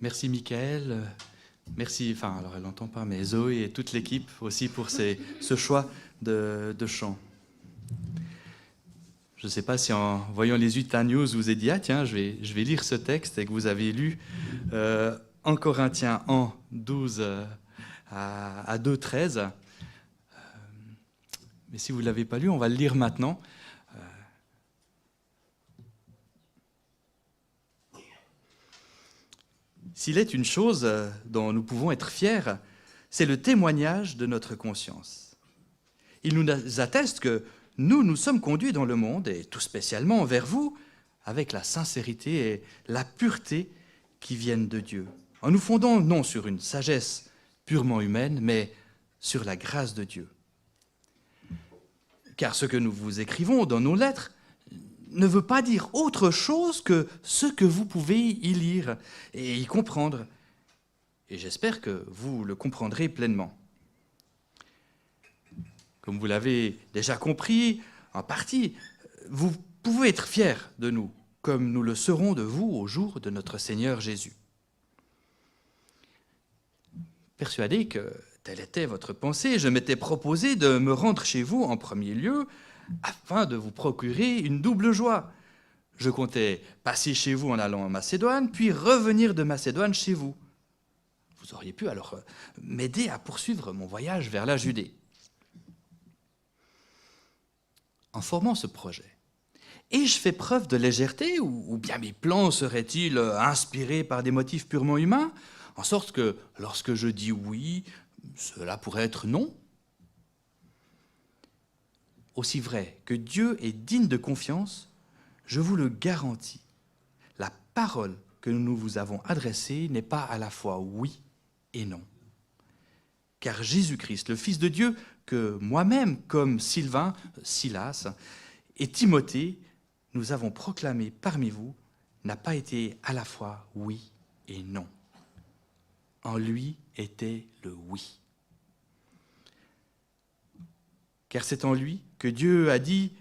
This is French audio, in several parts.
Merci Michael, merci, enfin alors elle n'entend pas, mais Zoé et toute l'équipe aussi pour ce choix de chant. Je ne sais pas si en voyant les 8 news vous vous êtes dit, ah tiens, je vais lire ce texte et que vous avez lu en Corinthiens 1, 12 à 2, 13. Mais si vous ne l'avez pas lu, on va le lire maintenant. S'il est une chose dont nous pouvons être fiers, c'est le témoignage de notre conscience. Il nous atteste que nous sommes conduits dans le monde, et tout spécialement envers vous, avec la sincérité et la pureté qui viennent de Dieu, en nous fondant non sur une sagesse purement humaine, mais sur la grâce de Dieu. Car ce que nous vous écrivons dans nos lettres ne veut pas dire autre chose que ce que vous pouvez y lire et y comprendre. Et j'espère que vous le comprendrez pleinement. Comme vous l'avez déjà compris, en partie, vous pouvez être fiers de nous, comme nous le serons de vous au jour de notre Seigneur Jésus. Persuadé que telle était votre pensée, je m'étais proposé de me rendre chez vous en premier lieu, afin de vous procurer une double joie. Je comptais passer chez vous en allant en Macédoine, puis revenir de Macédoine chez vous. Vous auriez pu alors m'aider à poursuivre mon voyage vers la Judée. En formant ce projet, ai-je fait preuve de légèreté ou bien mes plans seraient-ils inspirés par des motifs purement humains, en sorte que lorsque je dis oui, cela pourrait être non? Aussi vrai que Dieu est digne de confiance, je vous le garantis, la parole que nous vous avons adressée n'est pas à la fois oui et non. Car Jésus-Christ, le Fils de Dieu, que moi-même, comme Sylvain, Silas et Timothée, nous avons proclamé parmi vous, n'a pas été à la fois oui et non. En lui était le oui. Car c'est en lui que Dieu a dit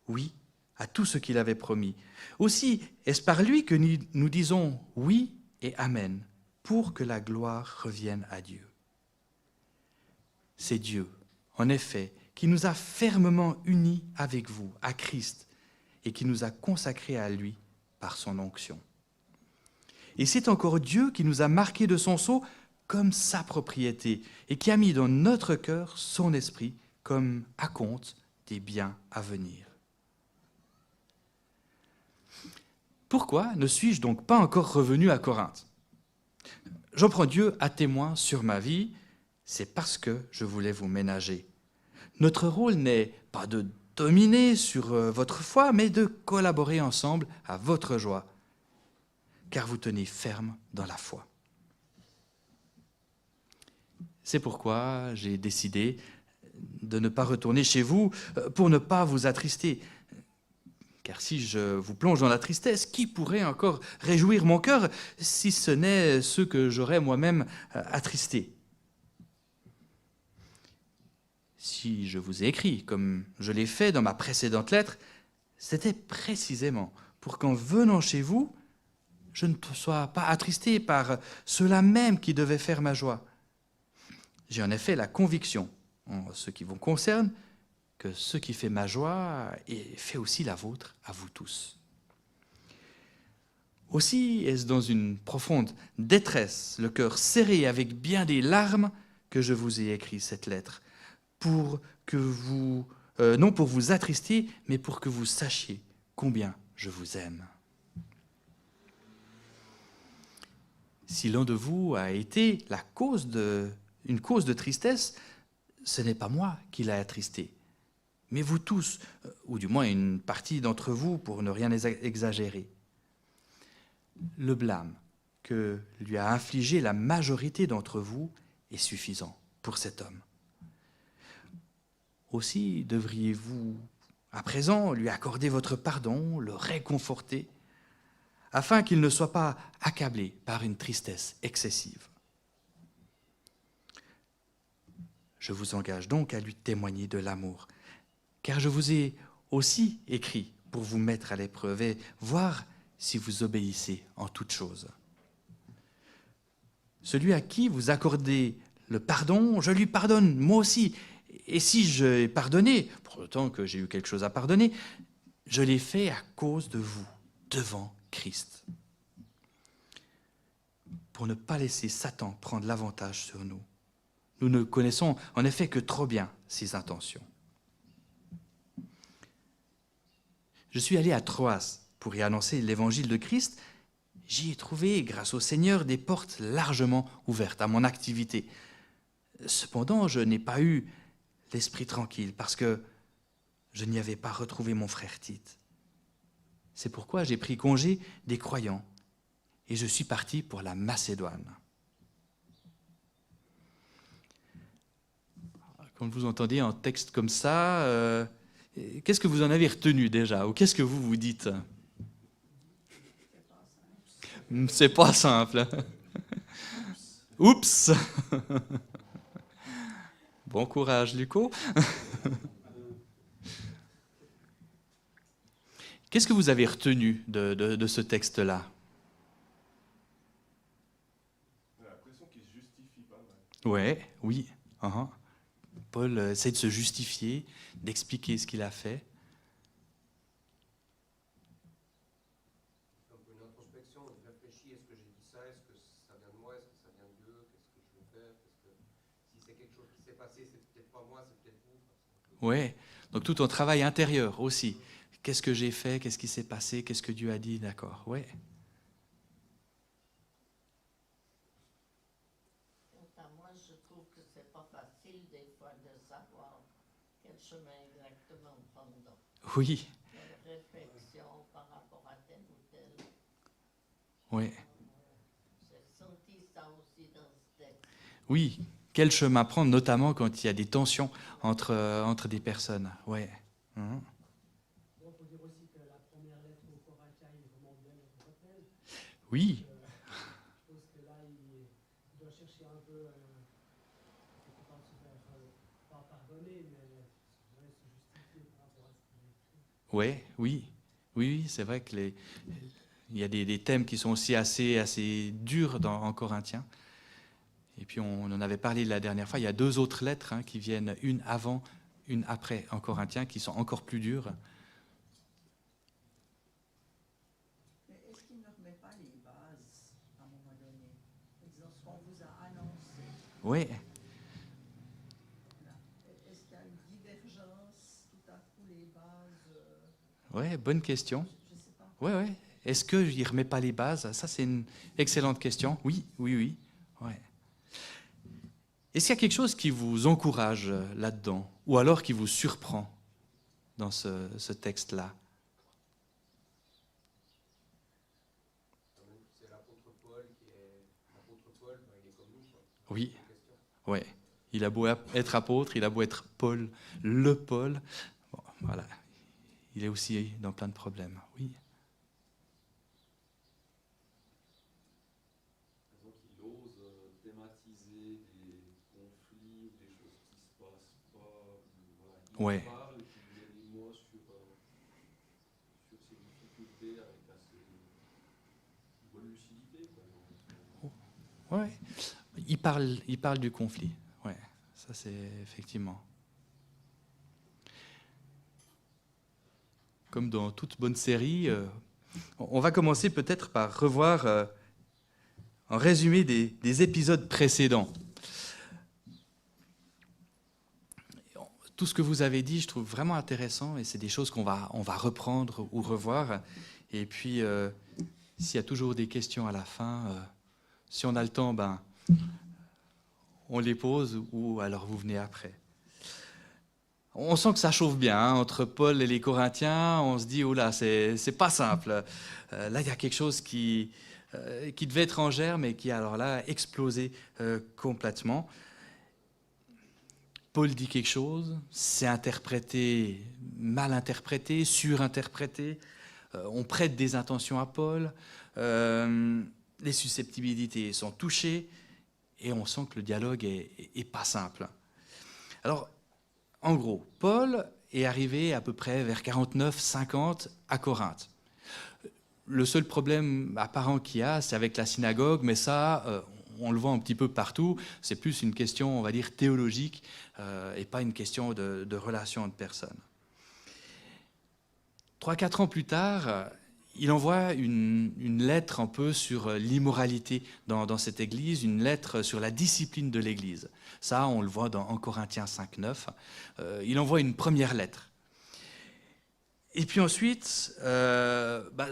oui à tout ce qu'il avait promis. Aussi, est-ce par lui que nous disons oui et amen, pour que la gloire revienne à Dieu. C'est Dieu, en effet, qui nous a fermement unis avec vous, à Christ, et qui nous a consacrés à lui par son onction. Et c'est encore Dieu qui nous a marqués de son sceau comme sa propriété, et qui a mis dans notre cœur son esprit comme acompte des biens à venir. Pourquoi ne suis-je donc pas encore revenu à Corinthe? J'en prends Dieu à témoin sur ma vie, c'est parce que je voulais vous ménager. Notre rôle n'est pas de dominer sur votre foi, mais de collaborer ensemble à votre joie, car vous tenez ferme dans la foi. C'est pourquoi j'ai décidé de ne pas retourner chez vous pour ne pas vous attrister. Car si je vous plonge dans la tristesse, qui pourrait encore réjouir mon cœur si ce n'est ceux que j'aurais moi-même attristés? Si je vous ai écrit, comme je l'ai fait dans ma précédente lettre, c'était précisément pour qu'en venant chez vous, je ne sois pas attristé par ceux-là même qui devaient faire ma joie. J'ai en effet la conviction, en ce qui vous concerne, que ce qui fait ma joie fait aussi la vôtre à vous tous. Aussi est-ce dans une profonde détresse, le cœur serré avec bien des larmes, que je vous ai écrit cette lettre, pour que vous, non pour vous attrister, mais pour que vous sachiez combien je vous aime. Si l'un de vous a été une cause de tristesse, ce n'est pas moi qui l'ai attristé, mais vous tous, ou du moins une partie d'entre vous, pour ne rien exagérer. Le blâme que lui a infligé la majorité d'entre vous est suffisant pour cet homme. Aussi devriez-vous, à présent, lui accorder votre pardon, le réconforter, afin qu'il ne soit pas accablé par une tristesse excessive. Je vous engage donc à lui témoigner de l'amour, car je vous ai aussi écrit pour vous mettre à l'épreuve et voir si vous obéissez en toutes choses. Celui à qui vous accordez le pardon, je lui pardonne, moi aussi. Et si j'ai pardonné, pour autant que j'ai eu quelque chose à pardonner, je l'ai fait à cause de vous, devant Christ. Pour ne pas laisser Satan prendre l'avantage sur nous. Nous ne connaissons en effet que trop bien ses intentions. Je suis allé à Troas pour y annoncer l'évangile de Christ. J'y ai trouvé, grâce au Seigneur, des portes largement ouvertes à mon activité. Cependant, je n'ai pas eu l'esprit tranquille parce que je n'y avais pas retrouvé mon frère Tite. C'est pourquoi j'ai pris congé des croyants et je suis parti pour la Macédoine. Quand vous entendez un texte comme ça, qu'est-ce que vous en avez retenu déjà? Ou qu'est-ce que vous vous dites? C'est pas simple. Oups. Bon courage, Luco. Qu'est-ce que vous avez retenu de ce texte-là? L'impression qu'il se justifie pas mal. Ouais, oui. Uh-huh. Paul essaie de se justifier, d'expliquer ce qu'il a fait. Un peu une introspection, on réfléchit, est-ce que j'ai dit ça, est-ce que ça vient de moi, est-ce que ça vient de Dieu, qu'est-ce que je veux faire, si c'est quelque chose qui s'est passé, c'est peut-être pas moi, c'est peut-être vous. Ouais, donc tout un travail intérieur aussi. Qu'est-ce que j'ai fait, qu'est-ce qui s'est passé, qu'est-ce que Dieu a dit, d'accord, ouais. Moi, je trouve que c'est pas facile des fois de savoir quel chemin exactement prendre. Oui, Quelle réflexion par rapport à tel ou tel. ouais. J'ai senti ça aussi dans ce texte. Oui, quel chemin prendre, notamment quand il y a des tensions entre des personnes, ouais. Mhm. On peut dire aussi que la première lettre aux Corinthiens, il remonte bien notre rappel. Oui, Je pense que là, il doit chercher un peu, quelque part, se faire, pas pardonner, mais se justifier par rapport à ce qu'il a écrit. ouais, oui, oui, c'est vrai que il y a des thèmes qui sont aussi assez durs en Corinthiens. Et puis on en avait parlé la dernière fois, il y a 2 autres lettres qui viennent, une avant, une après en Corinthiens, qui sont encore plus dures. Mais est-ce qu'il ne remet pas les bases à un moment donné, en disant ce qu'on vous a annoncé? Oui, Est-ce qu'il y a une divergence, tout à coup les bases? ouais, bonne question. Je ne sais pas. Ouais, ouais. Est-ce qu'il ne remet pas les bases? Ça, c'est une excellente question. Oui, oui, oui. Ouais. Est-ce qu'il y a quelque chose qui vous encourage là-dedans, ou alors qui vous surprend dans ce texte-là? C'est l'apôtre Paul qui est. L'apôtre Paul, il est comme nous, quoi. Oui, Question. ouais. Il a beau être apôtre, il a beau être Paul, le Paul, bon, voilà. Il est aussi dans plein de problèmes. Oui. Par exemple, il ose thématiser des conflits ou des choses qui se passent pas. Voilà. Il Ouais. parle et puis il met des mots sur ses difficultés avec assez bonne lucidité. Quoi. Ouais. Il parle du conflit. Ouais. Ça, c'est effectivement. Comme dans toute bonne série, on va commencer peut-être par revoir en résumé des épisodes précédents. Tout ce que vous avez dit, je trouve vraiment intéressant et c'est des choses on va reprendre ou revoir. Et puis, s'il y a toujours des questions à la fin, si on a le temps, on les pose ou alors vous venez après. On sent que ça chauffe bien entre Paul et les Corinthiens. On se dit, oh là, c'est pas simple. Là, il y a quelque chose qui devait être en germe et qui, alors là, explosé complètement. Paul dit quelque chose, c'est interprété, mal interprété, surinterprété. On prête des intentions à Paul. Les susceptibilités sont touchées et on sent que le dialogue est pas simple. Alors, en gros, Paul est arrivé à peu près vers 49-50 à Corinthe. Le seul problème apparent qu'il y a, c'est avec la synagogue, mais ça, on le voit un petit peu partout, c'est plus une question, on va dire, théologique et pas une question de relation entre personnes. 3-4 ans plus tard, il envoie une lettre un peu sur l'immoralité dans cette église, une lettre sur la discipline de l'église. Ça, on le voit dans 1 Corinthiens 5-9. Il envoie une première lettre. Et puis ensuite,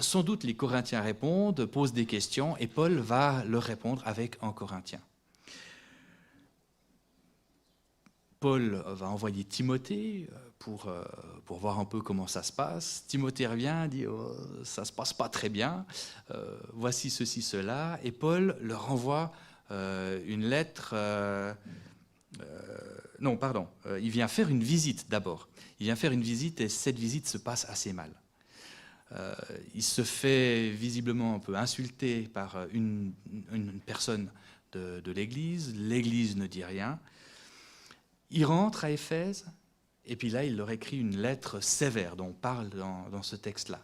sans doute les Corinthiens répondent, posent des questions, et Paul va leur répondre avec 1 Corinthiens. Paul va envoyer Timothée pour voir un peu comment ça se passe. Timothée revient, dit oh, « ça ne se passe pas très bien, voici ceci, cela ». Et Paul leur envoie une lettre... il vient faire une visite d'abord. Il vient faire une visite et cette visite se passe assez mal. Il se fait visiblement un peu insulter par une personne de l'Église. L'Église ne dit rien. Il rentre à Éphèse et puis là, il leur écrit une lettre sévère dont on parle dans ce texte-là.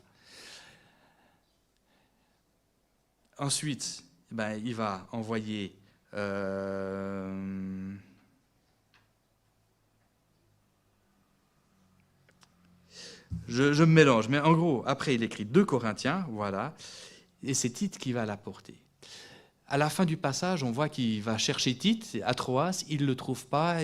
Ensuite, il va envoyer... Je me mélange, mais en gros, après il écrit 2 Corinthiens, voilà, et c'est Tite qui va l'apporter. À la fin du passage, on voit qu'il va chercher Tite à Troas, il ne le trouve pas,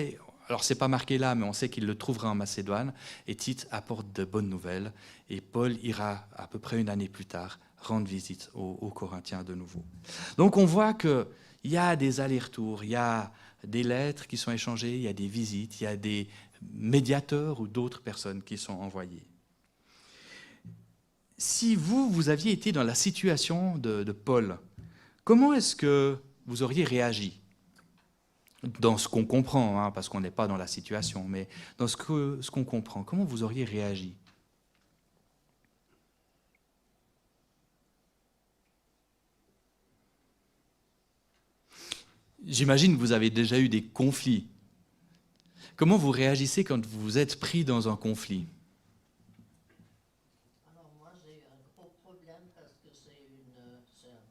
alors c'est pas marqué là, mais on sait qu'il le trouvera en Macédoine, et Tite apporte de bonnes nouvelles, et Paul ira à peu près une année plus tard rendre visite aux Corinthiens de nouveau. Donc on voit qu'il y a des allers-retours, il y a des lettres qui sont échangées, il y a des visites, il y a des médiateurs ou d'autres personnes qui sont envoyées. Si vous aviez été dans la situation de Paul, comment est-ce que vous auriez réagi? Dans ce qu'on comprend, parce qu'on n'est pas dans la situation, mais dans ce qu'on comprend, comment vous auriez réagi? J'imagine que vous avez déjà eu des conflits. Comment vous réagissez quand vous êtes pris dans un conflit? Alors moi, j'ai eu un gros problème parce que c'est un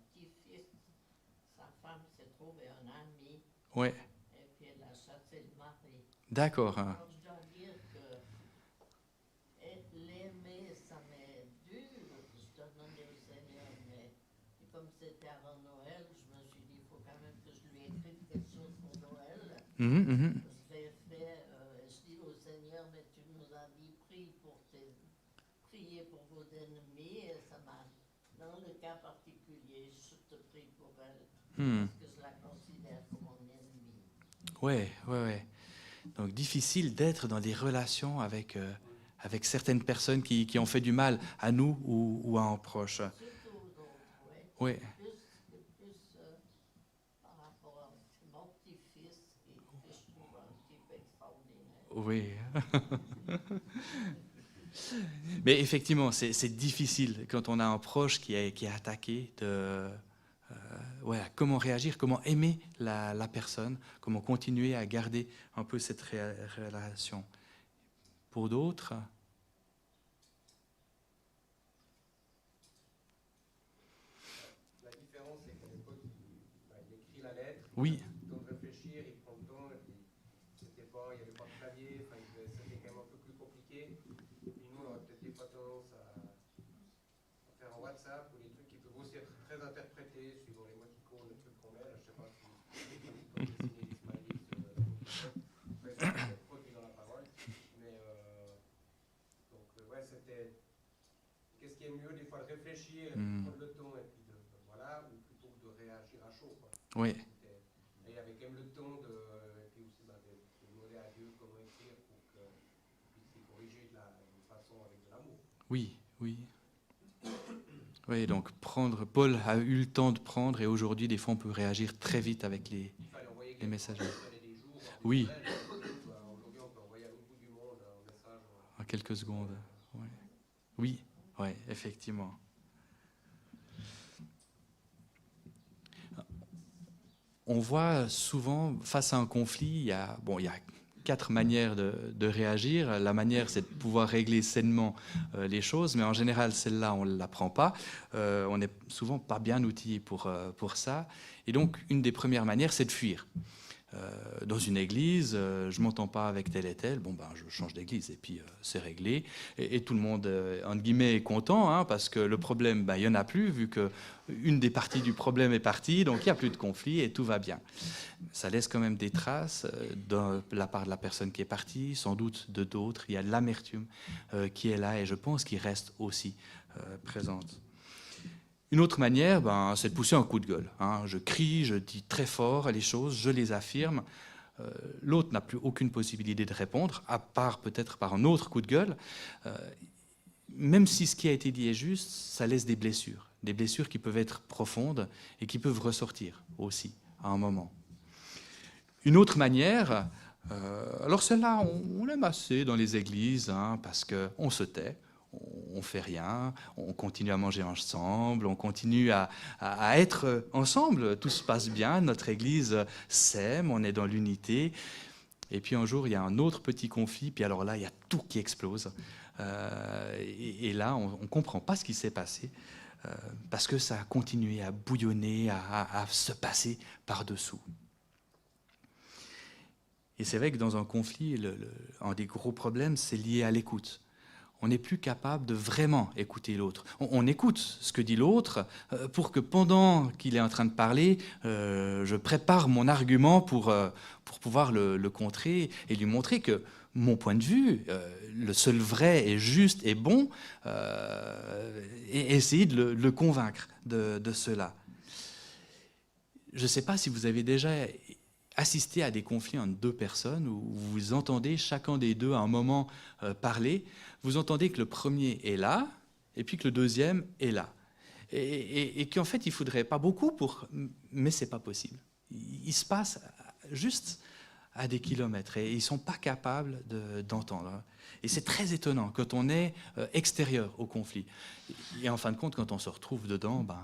petit-fils. Sa femme s'est trouvée un ami Ouais, et puis elle a chassé le mari. d'accord. Alors je dois dire que l'aimer, ça m'est dur. Je dois demander au Seigneur, mais comme c'était avant Noël, je me suis dit, il faut quand même que je lui écrive quelque chose pour Noël. Je l'ai fait, je dis au Seigneur, mais tu nous as dit, priez pour vos ennemis, et ça m'a, dans le cas particulier, je te prie pour elle, parce que je la considère comme mon ennemi. Ouais. Donc difficile d'être dans des relations avec certaines personnes qui ont fait du mal à nous ou à un proche. Surtout aux autres, Oui. Plus par rapport à mon petit-fils, que je trouve un petit peu extraordinaire. Oui. Mais effectivement, c'est difficile quand on a un proche qui est attaqué comment réagir, comment aimer la personne, comment continuer à garder un peu cette relation. Pour d'autres, La différence, c'est qu'à l'époque, il écrit la lettre, oui, il a le temps de réfléchir, il prend le temps, et puis il n'y avait pas de clavier, c'était quand même un peu plus compliqué. Et puis nous, on aurait peut-être pas tendance à faire un WhatsApp ou des trucs qui peuvent aussi être très interprétés suivant les émoticônes, les trucs qu'on met. Là, je sais pas si vous dessiner des smileys, après, ça peut être produit dans la parole. Mais c'était. Qu'est-ce qui est mieux des fois de réfléchir, et de prendre le temps et puis voilà, ou plutôt que de réagir à chaud, quoi. oui. Et il y avait quand même le temps et puis aussi de demander à Dieu comment écrire pour qu'il puisse corriger de façon avec de l'amour. Oui. Oui, donc Paul a eu le temps de prendre et aujourd'hui, des fois, on peut réagir très vite avec les messages. Oui. Aujourd'hui, on peut envoyer à l'autre bout du monde un message. En quelques secondes. Oui, effectivement. On voit souvent, face à un conflit, il y a 4 manières de réagir. La manière, c'est de pouvoir régler sainement les choses, mais en général, celle-là, on ne l'apprend pas. On n'est souvent pas bien outillé pour ça. Et donc, une des premières manières, c'est de fuir. Dans une église, je ne m'entends pas avec tel et tel, bon ben je change d'église et puis c'est réglé. Et tout le monde, entre guillemets, est content, hein, parce que le problème, ben, il n'y en a plus, vu qu'une des parties du problème est partie, donc il n'y a plus de conflit et tout va bien. Ça laisse quand même des traces de la part de la personne qui est partie, sans doute de d'autres. Il y a de l'amertume qui est là et je pense qu'il reste aussi présente. Une autre manière, ben, c'est de pousser un coup de gueule. Hein. Je crie, je dis très fort les choses, je les affirme. L'autre n'a plus aucune possibilité de répondre, à part peut-être par un autre coup de gueule. Même si ce qui a été dit est juste, ça laisse des blessures qui peuvent être profondes et qui peuvent ressortir aussi à un moment. Une autre manière, alors celle-là, on l'aime assez dans les églises, hein, parce qu'on se tait. On ne fait rien, on continue à manger ensemble, on continue à être ensemble, tout se passe bien, notre église s'aime, on est dans l'unité. Et puis un jour, il y a un autre petit conflit, puis alors là, il y a tout qui explose. Et là, on ne comprend pas ce qui s'est passé, parce que ça a continué à bouillonner, à se passer par-dessous. Et c'est vrai que dans un conflit, un des gros problèmes, c'est lié à l'écoute. On n'est plus capable de vraiment écouter l'autre. On écoute ce que dit l'autre pour que pendant qu'il est en train de parler, je prépare mon argument pour pouvoir le contrer et lui montrer que mon point de vue, le seul vrai et juste et bon, et essayer de le convaincre de cela. Je ne sais pas si vous avez déjà assisté à des conflits entre deux personnes où vous entendez chacun des deux à un moment parler. Vous entendez que le premier est là et puis que le deuxième est là. Et qu'en fait, il ne faudrait pas beaucoup mais ce n'est pas possible. Il se passe juste à des kilomètres et ils ne sont pas capables d'entendre. Et c'est très étonnant quand on est extérieur au conflit. Et en fin de compte, quand on se retrouve dedans, ben,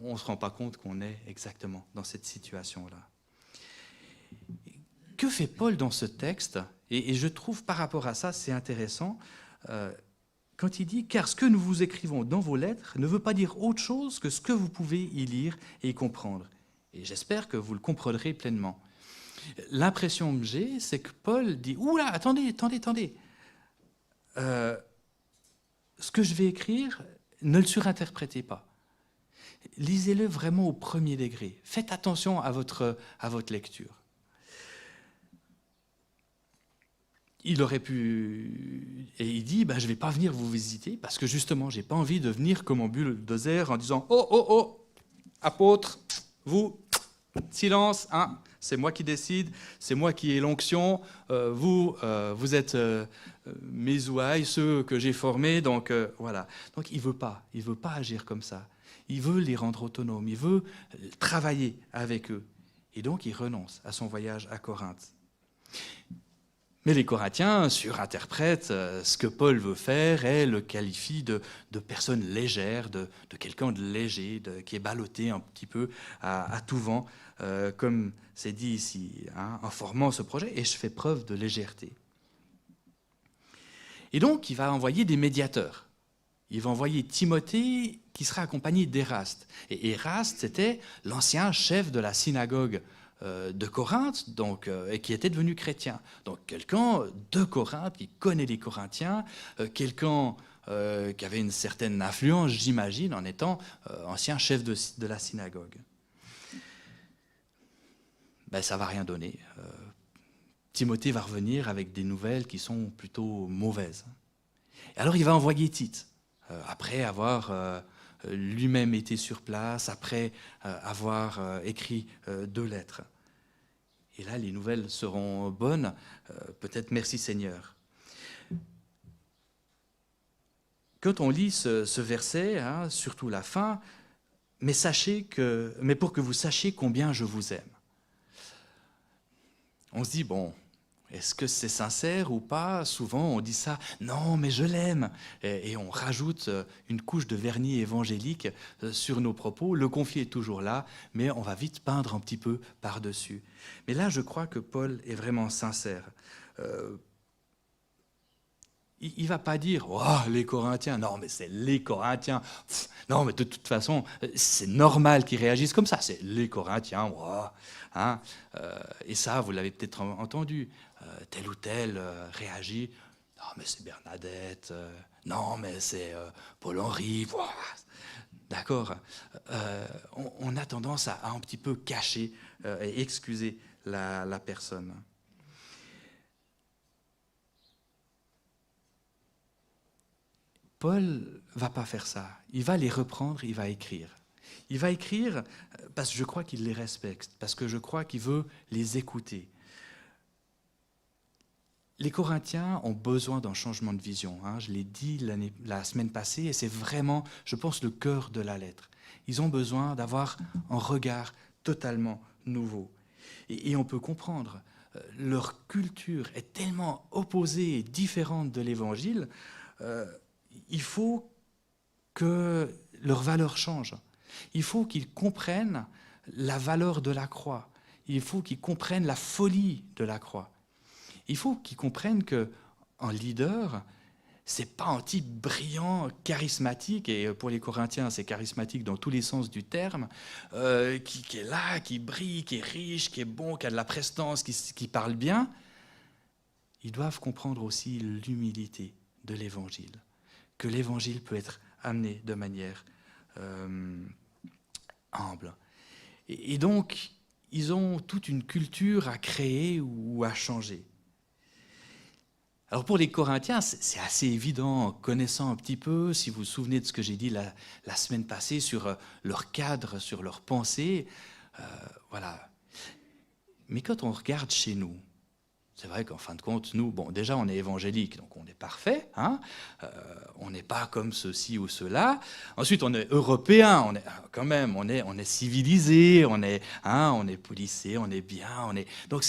on ne se rend pas compte qu'on est exactement dans cette situation-là. Que fait Paul dans ce texte ? Et je trouve par rapport à ça, c'est intéressant, quand il dit « Car ce que nous vous écrivons dans vos lettres ne veut pas dire autre chose que ce que vous pouvez y lire et y comprendre. » Et j'espère que vous le comprendrez pleinement. L'impression que j'ai, c'est que Paul dit « Oula, attendez. Ce que je vais écrire, ne le surinterprétez pas. Lisez-le vraiment au premier degré. Faites attention à votre lecture. » Il aurait pu... Et il dit, je ne vais pas venir vous visiter parce que justement, je n'ai pas envie de venir comme un bulldozer en disant « Oh, apôtre, vous, silence, hein, c'est moi qui décide, c'est moi qui ai l'onction, vous êtes mes ouailles, ceux que j'ai formés, donc voilà. » Donc il ne veut pas agir comme ça. Il veut les rendre autonomes, il veut travailler avec eux. Et donc il renonce à son voyage à Corinthe. Mais les Corinthiens surinterprètent ce que Paul veut faire et le qualifient de personne légère, de quelqu'un de léger, qui est ballotté un petit peu à tout vent, comme c'est dit ici, hein, en formant ce projet, et je fais preuve de légèreté. Et donc, il va envoyer des médiateurs. Il va envoyer Timothée, qui sera accompagné d'Éraste. Et Éraste, c'était l'ancien chef de la synagogue de Corinthe, donc, et qui était devenu chrétien. Donc quelqu'un de Corinthe qui connaît les Corinthiens, quelqu'un qui avait une certaine influence, j'imagine, en étant ancien chef de la synagogue. Ça ne va rien donner. Timothée va revenir avec des nouvelles qui sont plutôt mauvaises. Et alors il va envoyer Tite, après avoir lui-même été sur place, après avoir écrit 2 lettres. Et là, les nouvelles seront bonnes, peut-être merci Seigneur. Quand on lit ce verset, hein, surtout la fin, mais pour que vous sachiez combien je vous aime. On se dit, bon, Est-ce que c'est sincère ou pas? Souvent, on dit ça, non, mais je l'aime. Et on rajoute une couche de vernis évangélique sur nos propos. Le conflit est toujours là, mais on va vite peindre un petit peu par-dessus. Mais là, je crois que Paul est vraiment sincère. Il ne va pas dire « Oh, les Corinthiens !» Non, mais c'est les Corinthiens. Pff, non, mais de toute façon, c'est normal qu'ils réagissent comme ça. C'est les Corinthiens. Oh, hein. Et ça, vous l'avez peut-être entendu. Tel ou tel réagit. Non, mais c'est Bernadette. Non, mais c'est Paul-Henri. Oh. D'accord. On a tendance à un petit peu cacher et excuser la personne. Paul va pas faire ça. Il va les reprendre, il va écrire. Il va écrire parce que je crois qu'il les respecte, parce que je crois qu'il veut les écouter. Les Corinthiens ont besoin d'un changement de vision. Je l'ai dit la semaine passée, et c'est vraiment, je pense, le cœur de la lettre. Ils ont besoin d'avoir un regard totalement nouveau. Et on peut comprendre, leur culture est tellement opposée et différente de l'Évangile, il faut que leur valeur change. Il faut qu'ils comprennent la valeur de la croix. Il faut qu'ils comprennent la folie de la croix. Il faut qu'ils comprennent qu'un leader, ce n'est pas un type brillant, charismatique, et pour les Corinthiens, c'est charismatique dans tous les sens du terme, qui est là, qui brille, qui est riche, qui est bon, qui a de la prestance, qui parle bien. Ils doivent comprendre aussi l'humilité de l'Évangile, que l'Évangile peut être amené de manière humble. Et donc, ils ont toute une culture à créer ou à changer. Alors pour les Corinthiens, c'est assez évident, en connaissant un petit peu, si vous vous souvenez de ce que j'ai dit la semaine passée sur leur cadre, sur leur pensée, voilà. Mais quand on regarde chez nous, c'est vrai qu'en fin de compte, nous, bon, déjà on est évangélique, donc on est parfait, hein, on n'est pas comme ceci ou cela. Ensuite, on est européen, on est quand même, on est civilisé, on est policé, on est bien, donc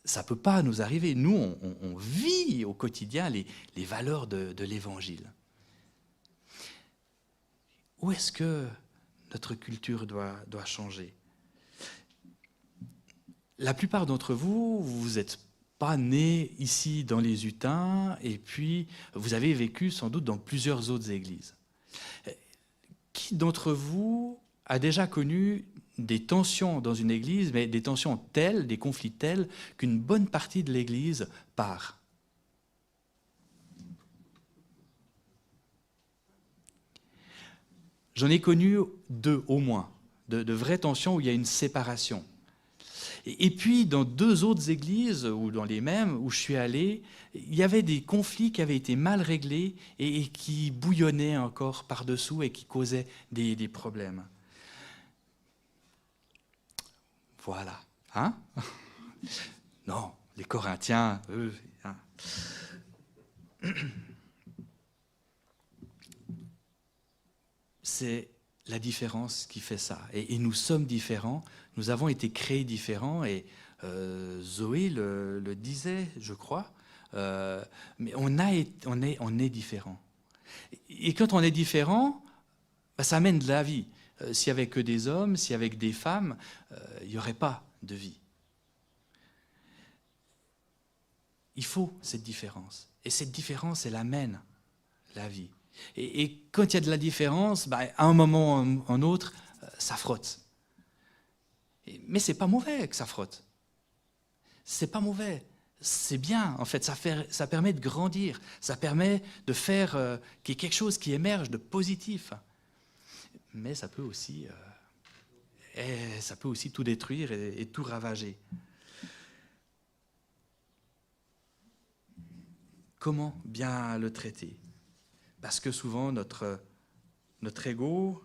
ça ne peut pas nous arriver. Nous, on vit au quotidien les valeurs de l'Évangile. Où est-ce que notre culture doit changer? La plupart d'entre vous, vous n'êtes pas nés ici dans les Hutins, et puis vous avez vécu sans doute dans plusieurs autres églises. Qui d'entre vous a déjà connu des tensions dans une église, mais des tensions telles, des conflits tels, qu'une bonne partie de l'église part? J'en ai connu 2 au moins, de vraies tensions où il y a une séparation. Et puis, dans 2 autres églises, ou dans les mêmes, où je suis allé, il y avait des conflits qui avaient été mal réglés et qui bouillonnaient encore par-dessous et qui causaient des problèmes. Voilà. Hein? Non, les Corinthiens, eux... Hein. C'est la différence qui fait ça. Et nous sommes différents, nous avons été créés différents, et Zoé le disait, je crois, mais on est différents. Et quand on est différent, ça amène de la vie. S'il n'y avait que des hommes, s'il y avait que des femmes, il n'y aurait pas de vie. Il faut cette différence. Et cette différence, elle amène la vie. Et quand il y a de la différence, à un moment ou à un autre, ça frotte. Mais ce n'est pas mauvais que ça frotte. Ce n'est pas mauvais. C'est bien, en fait. Ça permet de grandir. Ça permet de faire qu'il y ait quelque chose qui émerge de positif. Mais ça peut aussi tout détruire et tout ravager. Comment bien le traiter? Parce que souvent, notre ego...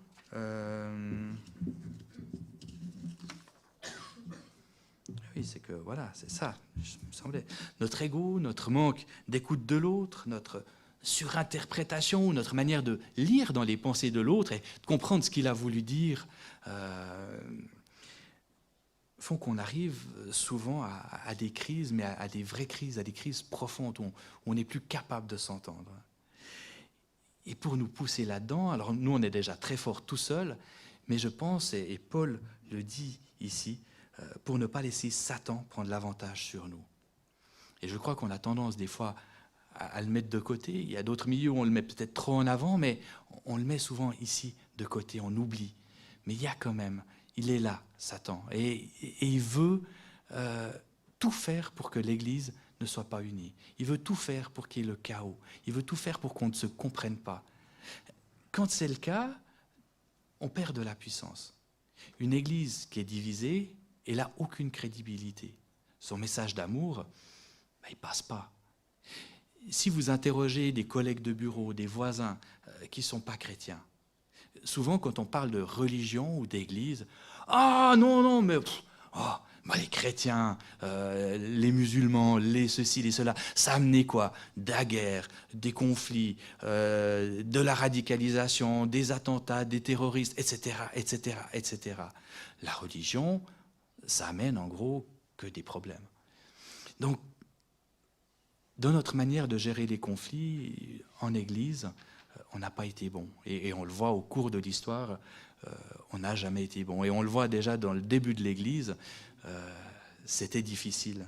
Oui, c'est que, voilà, c'est ça, il me semblait. Notre ego, notre manque d'écoute de l'autre, notre surinterprétation, notre manière de lire dans les pensées de l'autre et de comprendre ce qu'il a voulu dire, font qu'on arrive souvent à des crises, mais à des vraies crises, à des crises profondes où on n'est plus capable de s'entendre. Et pour nous pousser là-dedans, alors nous on est déjà très forts tout seuls, mais je pense, et Paul le dit ici, pour ne pas laisser Satan prendre l'avantage sur nous. Et je crois qu'on a tendance des fois à le mettre de côté. Il y a d'autres milieux où on le met peut-être trop en avant, mais on le met souvent ici de côté, on oublie. Mais il y a quand même, il est là, Satan, et il veut tout faire pour que l'Église ne soit pas unie. Il veut tout faire pour qu'il y ait le chaos. Il veut tout faire pour qu'on ne se comprenne pas. Quand c'est le cas, on perd de la puissance. Une Église qui est divisée, elle n'a aucune crédibilité. Son message d'amour, il ne passe pas. Si vous interrogez des collègues de bureau, des voisins qui ne sont pas chrétiens, souvent quand on parle de religion ou d'église, « Ah non, mais les chrétiens, les musulmans, les ceci, les cela, ça a amené quoi? De la guerre, des conflits, de la radicalisation, des attentats, des terroristes, etc., etc., etc. » La religion, ça amène en gros que des problèmes. Donc, dans notre manière de gérer les conflits en Église, on n'a pas été bon. Et on le voit au cours de l'histoire, on n'a jamais été bon. Et on le voit déjà dans le début de l'Église, c'était difficile.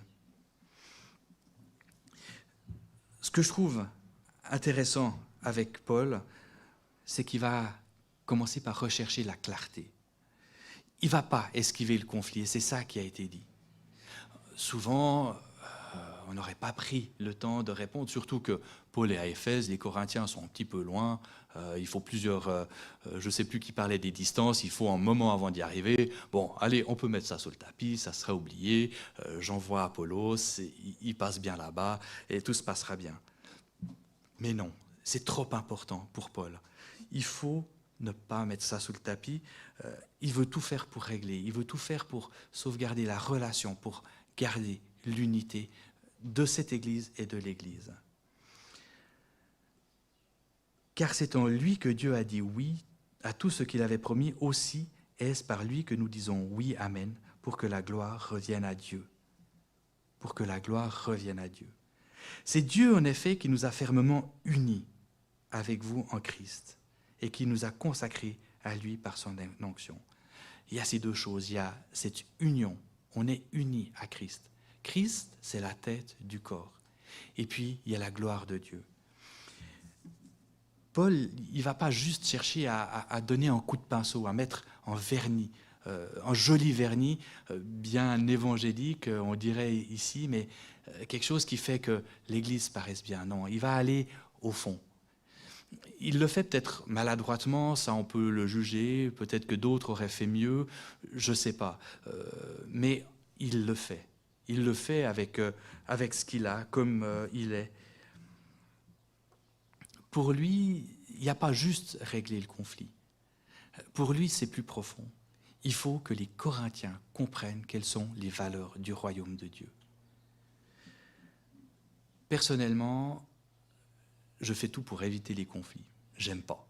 Ce que je trouve intéressant avec Paul, c'est qu'il va commencer par rechercher la clarté. Il ne va pas esquiver le conflit, et c'est ça qui a été dit. Souvent, on n'aurait pas pris le temps de répondre, surtout que Paul est à Éphèse, les Corinthiens sont un petit peu loin, il faut plusieurs, je ne sais plus qui parlait des distances, il faut un moment avant d'y arriver. Bon, allez, on peut mettre ça sous le tapis, ça sera oublié, j'envoie Apollos, il passe bien là-bas, et tout se passera bien. Mais non, c'est trop important pour Paul. Il faut ne pas mettre ça sous le tapis, il veut tout faire pour régler, il veut tout faire pour sauvegarder la relation, pour garder l'unité de cette Église et de l'Église. Car c'est en lui que Dieu a dit oui à tout ce qu'il avait promis, aussi est-ce par lui que nous disons oui, amen, pour que la gloire revienne à Dieu. Pour que la gloire revienne à Dieu. C'est Dieu, en effet, qui nous a fermement unis avec vous en Christ et qui nous a consacrés à lui par son onction. Il y a ces deux choses, il y a cette union, on est unis à Christ. Christ, c'est la tête du corps. Et puis, il y a la gloire de Dieu. Paul, il ne va pas juste chercher à donner un coup de pinceau, à mettre en vernis, un joli vernis, bien évangélique, on dirait ici, mais quelque chose qui fait que l'Église paraisse bien. Non, il va aller au fond. Il le fait peut-être maladroitement, ça on peut le juger, peut-être que d'autres auraient fait mieux, je ne sais pas. Mais il le fait. Il le fait avec ce qu'il a, comme il est. Pour lui, il n'y a pas juste régler le conflit. Pour lui, c'est plus profond. Il faut que les Corinthiens comprennent quelles sont les valeurs du royaume de Dieu. Personnellement, je fais tout pour éviter les conflits. J'aime pas.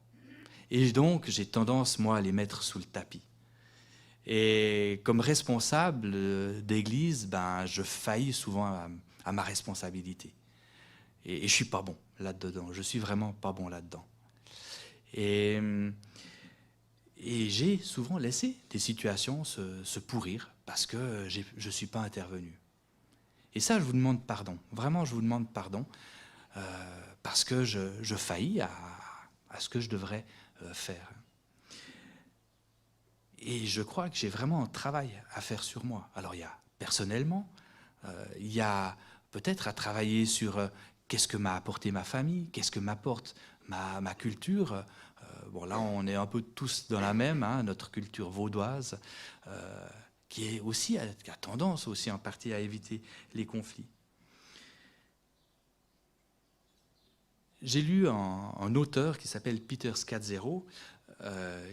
Et donc, j'ai tendance, moi, à les mettre sous le tapis. Et comme responsable d'église, je faillis souvent à ma responsabilité. Et je ne suis pas bon là-dedans. Je suis vraiment pas bon là-dedans. Et j'ai souvent laissé des situations se pourrir parce que je ne suis pas intervenu. Et ça, je vous demande pardon. Vraiment, je vous demande pardon parce que je faillis à ce que je devrais faire. Et je crois que j'ai vraiment un travail à faire sur moi. Alors, il y a personnellement, il y a peut-être à travailler sur qu'est-ce que m'a apporté ma famille, qu'est-ce que m'apporte ma culture. Bon, là, on est un peu tous dans la même, notre culture vaudoise, qui est aussi, qui a tendance aussi en partie à éviter les conflits. J'ai lu un auteur qui s'appelle Peter Scazzero,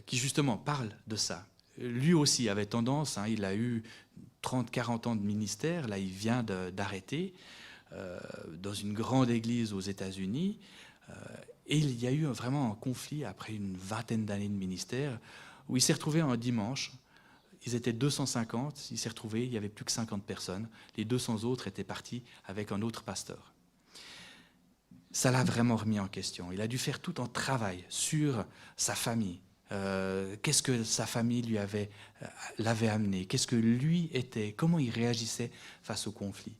qui justement parle de ça. Lui aussi avait tendance, il a eu 30-40 ans de ministère, là il vient d'arrêter, dans une grande église aux États-Unis, et il y a eu vraiment un conflit après une vingtaine d'années de ministère, où il s'est retrouvé un dimanche, Ils étaient 250, il s'est retrouvé, il n'y avait plus que 50 personnes. Les 200 autres étaient partis avec un autre pasteur. Ça l'a vraiment remis en question. Il a dû faire tout un travail sur sa famille. Qu'est-ce que sa famille l'avait amené, qu'est-ce que lui était, comment il réagissait face au conflit.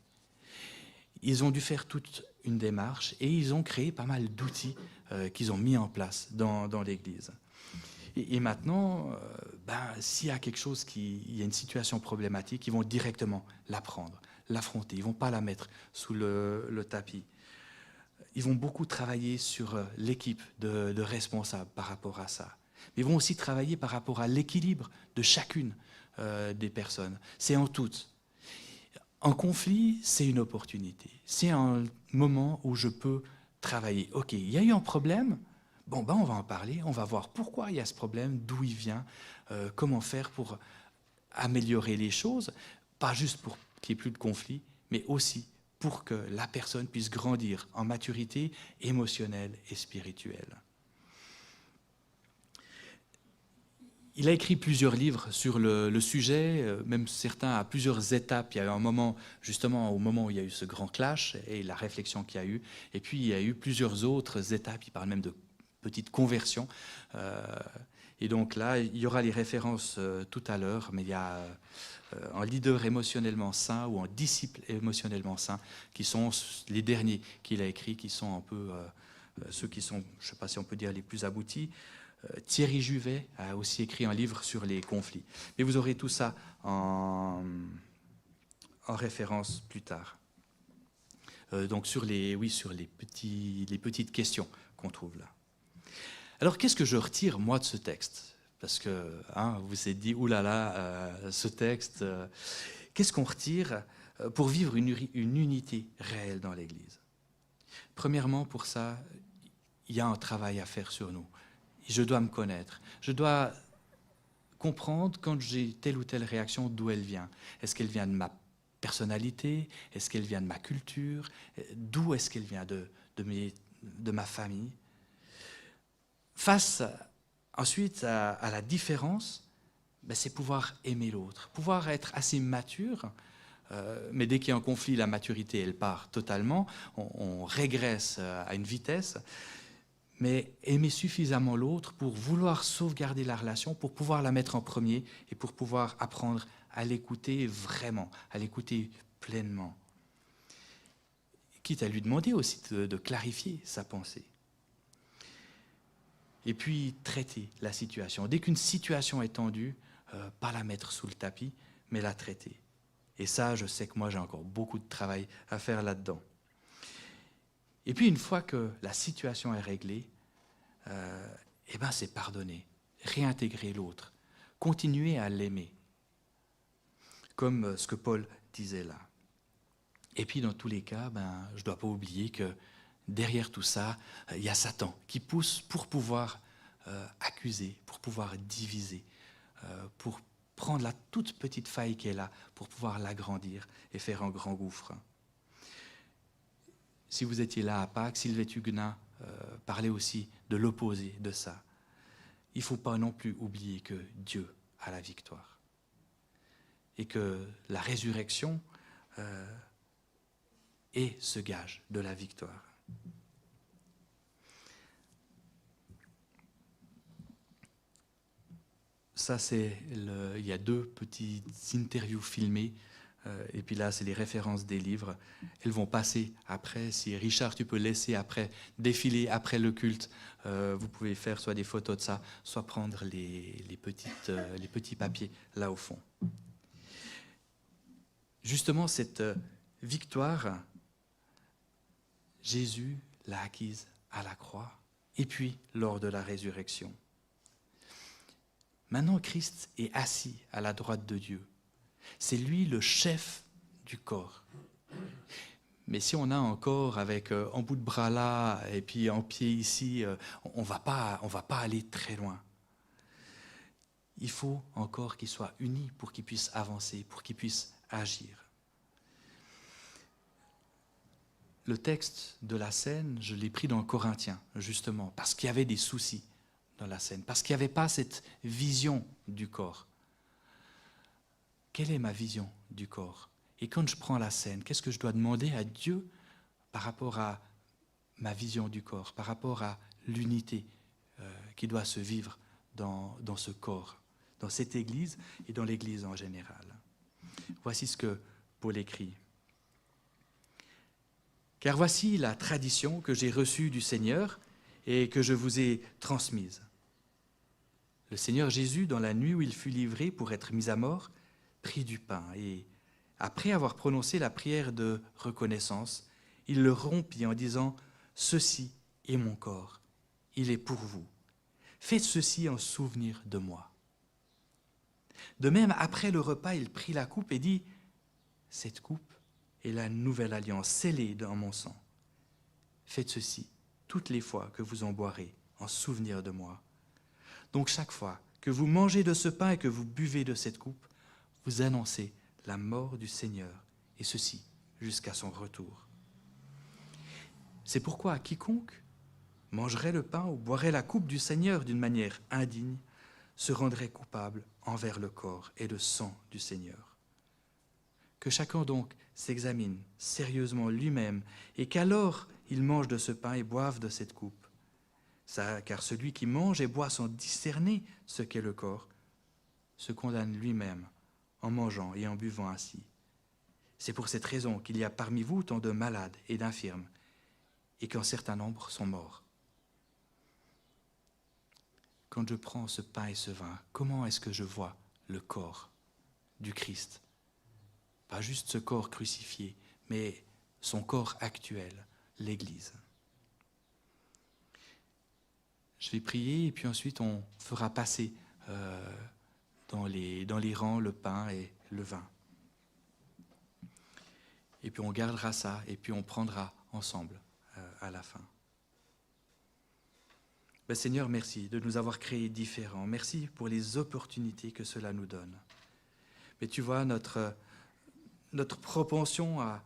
Ils ont dû faire toute une démarche et ils ont créé pas mal d'outils qu'ils ont mis en place dans l'Église. Et maintenant, s'il y a quelque chose, il y a une situation problématique, ils vont directement la prendre, l'affronter, ils ne vont pas la mettre sous le tapis. Ils vont beaucoup travailler sur l'équipe de responsables par rapport à ça. Mais ils vont aussi travailler par rapport à l'équilibre de chacune des personnes. C'est en tout. Un conflit, c'est une opportunité. C'est un moment où je peux travailler. OK, il y a eu un problème. On va en parler. On va voir pourquoi il y a ce problème, d'où il vient, comment faire pour améliorer les choses. Pas juste pour qu'il n'y ait plus de conflit, mais aussi pour que la personne puisse grandir en maturité émotionnelle et spirituelle. Il a écrit plusieurs livres sur le sujet, même certains à plusieurs étapes. Il y a eu un moment, justement, au moment où il y a eu ce grand clash et la réflexion qu'il y a eu. Et puis, il y a eu plusieurs autres étapes. Il parle même de petites conversions. Et donc là, il y aura les références tout à l'heure, mais il y a un leader émotionnellement sain ou un disciple émotionnellement sain, qui sont les derniers qu'il a écrits, qui sont un peu ceux qui sont, je ne sais pas si on peut dire, les plus aboutis. Thierry Juvet a aussi écrit un livre sur les conflits. Mais vous aurez tout ça en référence plus tard. Donc sur les petites questions qu'on trouve là. Alors qu'est-ce que je retire, moi, de ce texte? Parce que vous vous êtes dit, oulala, ce texte, qu'est-ce qu'on retire pour vivre une unité réelle dans l'Église? Premièrement, pour ça, il y a un travail à faire sur nous. Je dois me connaître. Je dois comprendre quand j'ai telle ou telle réaction, d'où elle vient. Est-ce qu'elle vient de ma personnalité? Est-ce qu'elle vient de ma culture? D'où est-ce qu'elle vient de ma famille? Face ensuite à la différence, c'est pouvoir aimer l'autre, pouvoir être assez mature. Mais dès qu'il y a un conflit, la maturité, elle part totalement. On régresse à une vitesse. Mais aimer suffisamment l'autre pour vouloir sauvegarder la relation, pour pouvoir la mettre en premier et pour pouvoir apprendre à l'écouter vraiment, à l'écouter pleinement. Quitte à lui demander aussi de clarifier sa pensée. Et puis traiter la situation. Dès qu'une situation est tendue, pas la mettre sous le tapis, mais la traiter. Et ça, je sais que moi, j'ai encore beaucoup de travail à faire là-dedans. Et puis, une fois que la situation est réglée, c'est pardonner, réintégrer l'autre, continuer à l'aimer, comme ce que Paul disait là. Et puis, dans tous les cas, je ne dois pas oublier que derrière tout ça, il y a Satan qui pousse pour pouvoir accuser, pour pouvoir diviser, pour prendre la toute petite faille qui est là, pour pouvoir l'agrandir et faire un grand gouffre. Si vous étiez là à Pâques, Sylvette Huguenin parlait aussi de l'opposé de ça. Il ne faut pas non plus oublier que Dieu a la victoire. Et que la résurrection est ce gage de la victoire. Ça, il y a 2 petites interviews filmées. Et puis là, c'est les références des livres. Elles vont passer après. Si Richard, tu peux laisser après défiler après le culte, vous pouvez faire soit des photos de ça, soit prendre les petits papiers là au fond. Justement, cette victoire, Jésus l'a acquise à la croix et puis lors de la résurrection. Maintenant, Christ est assis à la droite de Dieu. C'est lui le chef du corps. Mais si on a un corps avec un bout de bras là et puis un pied ici, on va pas aller très loin. Il faut un corps qui soit uni pour qu'il puisse avancer, pour qu'il puisse agir. Le texte de la scène, je l'ai pris dans Corinthiens, justement, parce qu'il y avait des soucis dans la scène, parce qu'il n'y avait pas cette vision du corps. quelle est ma vision du corps? Et quand je prends la scène, qu'est-ce que je dois demander à Dieu par rapport à ma vision du corps, par rapport à l'unité qui doit se vivre dans ce corps, dans cette Église et dans l'Église en général. Voici ce que Paul écrit. « Car voici la tradition que j'ai reçue du Seigneur et que je vous ai transmise. Le Seigneur Jésus, dans la nuit où il fut livré pour être mis à mort, prit du pain et, après avoir prononcé la prière de reconnaissance, il le rompit en disant « Ceci est mon corps, il est pour vous. Faites ceci en souvenir de moi. » De même, après le repas, il prit la coupe et dit « Cette coupe est la nouvelle alliance scellée dans mon sang. Faites ceci toutes les fois que vous en boirez en souvenir de moi. Donc chaque fois que vous mangez de ce pain et que vous buvez de cette coupe, vous annoncez la mort du Seigneur, et ceci jusqu'à son retour. C'est pourquoi quiconque mangerait le pain ou boirait la coupe du Seigneur d'une manière indigne se rendrait coupable envers le corps et le sang du Seigneur. Que chacun donc s'examine sérieusement lui-même et qu'alors il mange de ce pain et boive de cette coupe. Car celui qui mange et boit sans discerner ce qu'est le corps se condamne lui-même en mangeant et en buvant ainsi. C'est pour cette raison qu'il y a parmi vous tant de malades et d'infirmes et qu'un certain nombre sont morts. Quand je prends ce pain et ce vin, comment est-ce que je vois le corps du Christ? Pas juste ce corps crucifié, mais son corps actuel, l'Église. Je vais prier et puis ensuite on fera passer dans les rangs le pain et le vin. Et puis on gardera ça et puis on prendra ensemble à la fin. Ben Seigneur, merci de nous avoir créés différents. Merci pour les opportunités que cela nous donne. Mais tu vois, notre propension à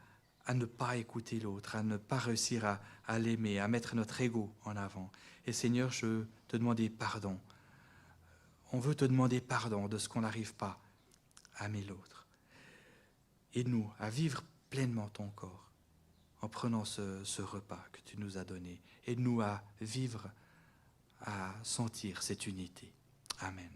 ne pas écouter l'autre, à ne pas réussir à l'aimer, à mettre notre ego en avant. Et Seigneur, je veux te demander pardon. On veut te demander pardon de ce qu'on n'arrive pas à aimer l'autre. Aide-nous à vivre pleinement ton corps en prenant ce repas que tu nous as donné. Aide-nous à vivre, à sentir cette unité. Amen.